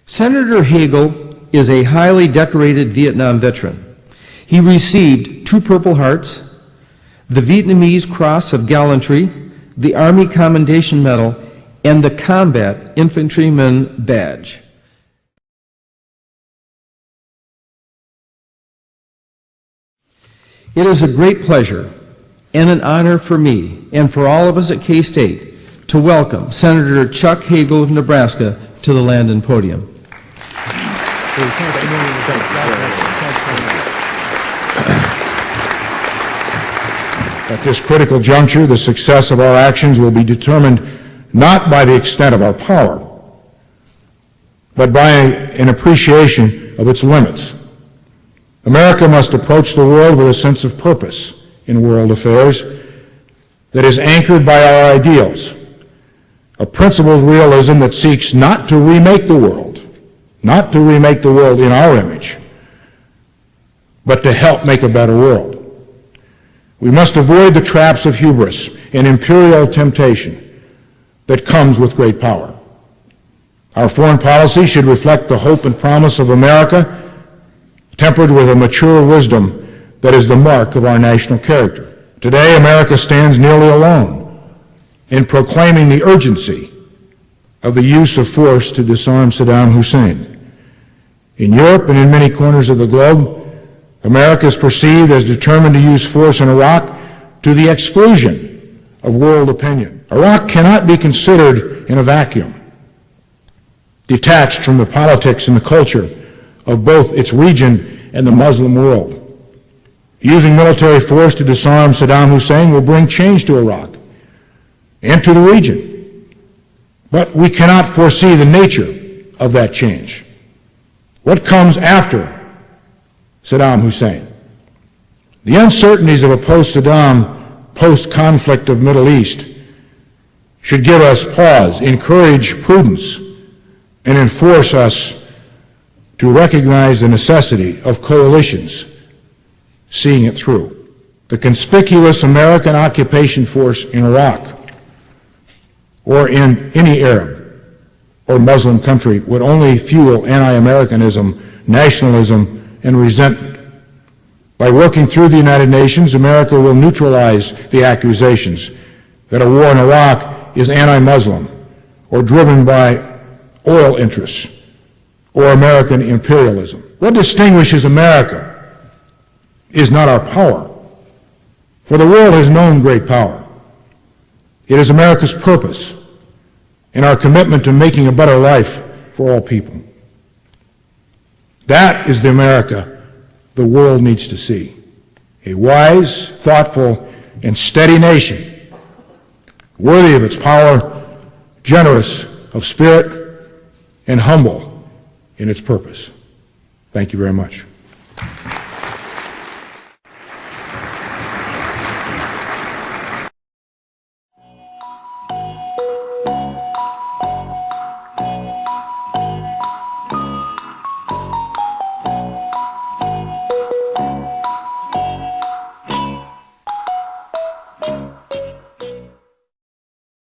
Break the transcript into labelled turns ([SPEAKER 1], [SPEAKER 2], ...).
[SPEAKER 1] Senator Hagel is a highly decorated Vietnam veteran. He received 2 Purple Hearts, the Vietnamese Cross of Gallantry, the Army Commendation Medal, and the Combat Infantryman Badge. It is a great pleasure and an honor for me and for all of us at K-State to welcome Senator Chuck Hagel of Nebraska to the Landon podium.
[SPEAKER 2] At this critical juncture, the success of our actions will be determined not by the extent of our power, but by an appreciation of its limits. America must approach the world with a sense of purpose in world affairs that is anchored by our ideals, a principled realism that seeks not to remake the world in our image, but to help make a better world. We must avoid the traps of hubris and imperial temptation that comes with great power. Our foreign policy should reflect the hope and promise of America, tempered with a mature wisdom that is the mark of our national character. Today, America stands nearly alone in proclaiming the urgency of the use of force to disarm Saddam Hussein. In Europe and in many corners of the globe, America is perceived as determined to use force in Iraq to the exclusion of world opinion. Iraq cannot be considered in a vacuum, detached from the politics and the culture of both its region and the Muslim world. Using military force to disarm Saddam Hussein will bring change to Iraq and to the region. But we cannot foresee the nature of that change. What comes after Saddam Hussein? The uncertainties of a post-Saddam, post-conflict of Middle East should give us pause, encourage prudence, and enforce us to recognize the necessity of coalitions seeing it through. The conspicuous American occupation force in Iraq or in any Arab or Muslim country would only fuel anti-Americanism, nationalism, and resentment. By working through the United Nations, America will neutralize the accusations that a war in Iraq is anti-Muslim or driven by oil interests or American imperialism. What distinguishes America is not our power, for the world has known great power. It is America's purpose and our commitment to making a better life for all people. That is the America the world needs to see. A wise, thoughtful, and steady nation, worthy of its power, generous of spirit, and humble in its purpose. Thank you very much.